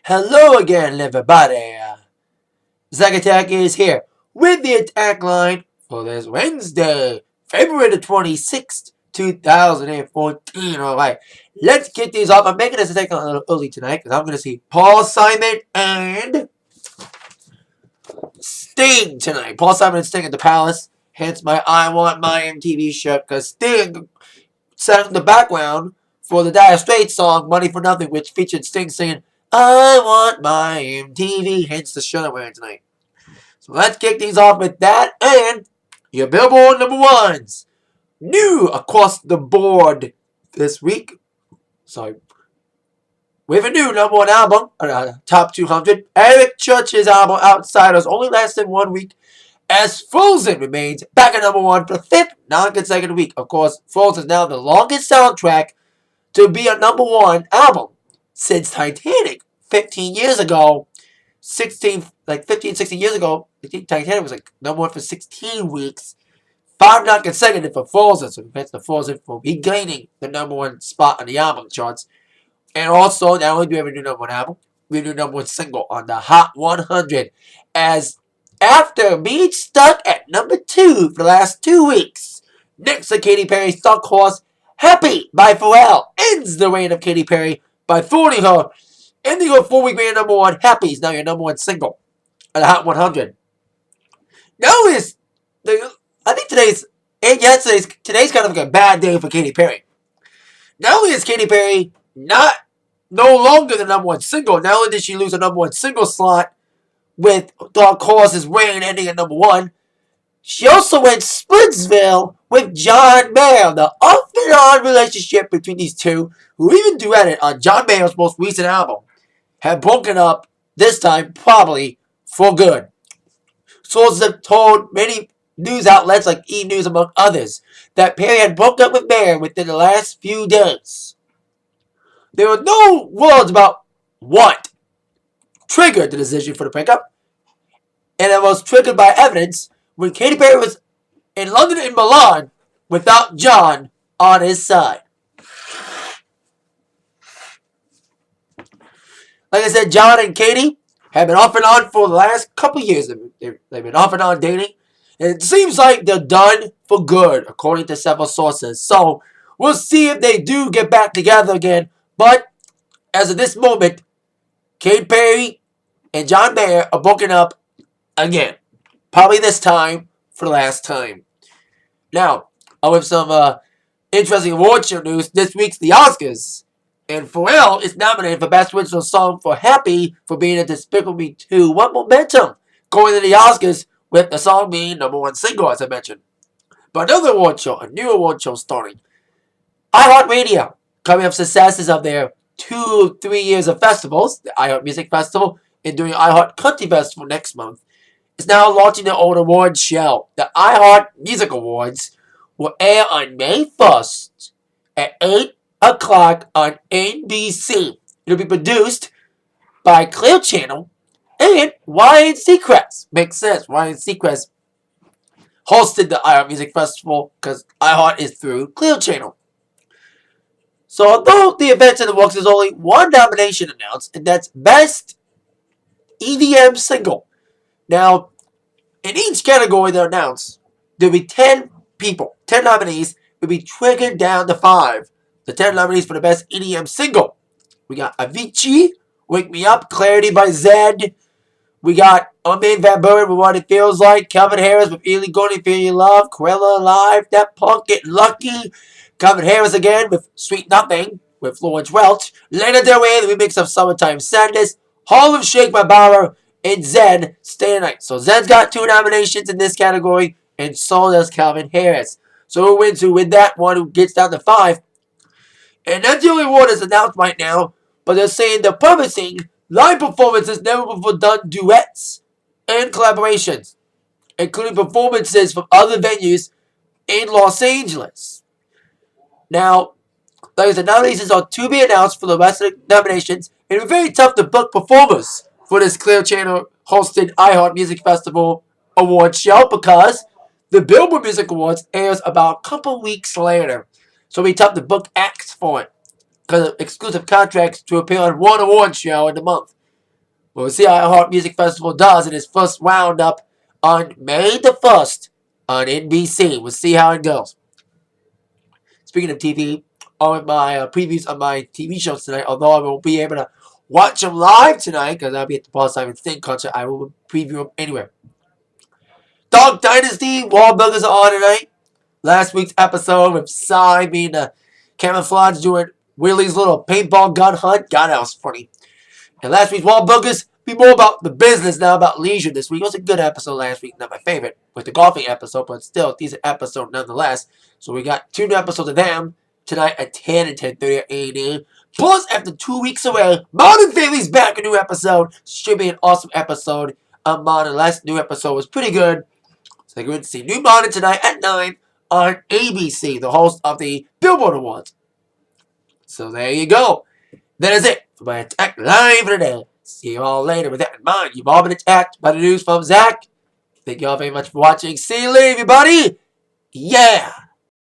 Hello again, everybody. Zack Attack is here with the attack line for this Wednesday, February the 26th, 2014. Alright, let's get these off. I'm making this attack line a little early tonight because I'm going to see Paul Simon and Sting tonight. Paul Simon and Sting at the Palace. Hence my I Want My MTV shirt because Sting sang in the background for the Dire Straits song Money for Nothing, which featured Sting singing I Want My MTV, hence the shirt I'm wearing tonight. So let's kick things off with that and your Billboard number ones. New across the board this week. Sorry. We have a new number one album, top 200. Eric Church's album Outsiders only lasted 1 week, as Frozen remains back at number one for the fifth non-consecutive week. Of course, Frozen is now the longest soundtrack to be a number one album since Titanic 15 years ago. 16 years ago, Titanic was like number one for 16 weeks. 5 non-consecutive for Frozen, so that's the Frozen for regaining the number one spot on the album charts. And also, not only do we have a new number one album, we have a new number one single on the Hot 100. As after being stuck at number 2 for the last 2 weeks, next to Katy Perry's Dark Horse, Happy by Pharrell ends the reign of Katy Perry by thwarting her, ending her 4-week reign at number one. Happy is now your number one single on the Hot 100. Now I think today's kind of like a bad day for Katy Perry. Not only is Katy Perry no longer the number one single, not only did she lose a number one single slot with Dark Horse's reign ending at number one, she also went Splitsville with John Mayer. The off and on relationship between these two, who even duetted on John Mayer's most recent album, had broken up, this time probably for good. Sources have told many news outlets like E! News among others that Perry had broken up with Mayer within the last few days. There were no words about what triggered the decision for the breakup, and it was triggered by evidence when Katy Perry was in London and Milan without John on his side. Like I said, John and Katy have been off and on for the last couple years. They've been off and on dating. And it seems like they're done for good, according to several sources. So, we'll see if they do get back together again. But, as of this moment, Katy Perry and John Mayer are broken up again. Probably this time for the last time. Now, I have some interesting award show news. This week's the Oscars. And Pharrell is nominated for Best Original Song for Happy for being in Despicable Me 2. What momentum going to the Oscars with the song being number one single, as I mentioned. But another award show, a new award show starting. Iheart Radio, coming up successes of their 2-3 years of festivals, the Iheart Music Festival, and doing Iheart Country Festival next month, is now launching their own award show. The Iheart Music Awards will air on May 1st at 8 o'clock on NBC. It'll be produced by Clear Channel and Ryan Seacrest. Makes sense. Ryan Seacrest hosted the Iheart Music Festival because Iheart is through Clear Channel. So although the event's in the works, there's only one nomination announced, and that's Best EDM Single. Now, in each category they're announced, there'll be 10 people, 10 nominees, will be triggered down to 5. The 10 nominees for the Best EDM Single. We got Avicii, Wake Me Up, Clarity by Zed. We got Armin van Buuren with What It Feels Like, Calvin Harris with Really Gonna Feel Your Love, Cruella Live, That Punk, Get Lucky, Calvin Harris again with Sweet Nothing with Florence Welch, Lana Del Rey, the remix of Summertime Sadness, Harlem Shake by Bauer, and Zed, Stay the Night. So Zed's got 2 nominations in this category, and so does Calvin Harris. So who wins? Who wins that one? Who gets down to 5? And that's the only award that's announced right now, but they're saying they're promising live performances, never before done duets and collaborations, including performances from other venues in Los Angeles. Now, like I said, nominations are to be announced for the rest of the nominations, and it's very tough to book performers for this Clear Channel hosted Iheart Music Festival award show because the Billboard Music Awards airs about a couple weeks later. So it'll be tough to book acts for it. because of exclusive contracts to appear on one award show in the month. We'll see how Iheart Music Festival does in its first roundup on May the 1st on NBC. We'll see how it goes. Speaking of TV, on my previews of my TV shows tonight, although I won't be able to watch them live tonight because I'll be at the Paul Simon Sting concert, I will preview them anyway. Dynasty, Wahlburgers are on tonight. Last week's episode with Psy being camouflage doing Willie's little paintball gun hunt. God, that was funny. And last week's Wahlburgers be more about the business now, about leisure this week. It was a good episode last week, not my favorite, with the golfing episode, but still a decent episode nonetheless. So we got 2 new episodes of them tonight at 10 and 10:30 a.m. Plus, after 2 weeks away, Modern Family's back, a new episode. Should be an awesome episode of Modern. Last new episode was pretty good. So you're going to see New Modern tonight at 9 on ABC, the host of the Billboard Awards. So there you go. That is it for my Attack Live for today. See you all later. With that in mind, you've all been attacked by the news from Zach. Thank you all very much for watching. See you later, everybody. Yeah.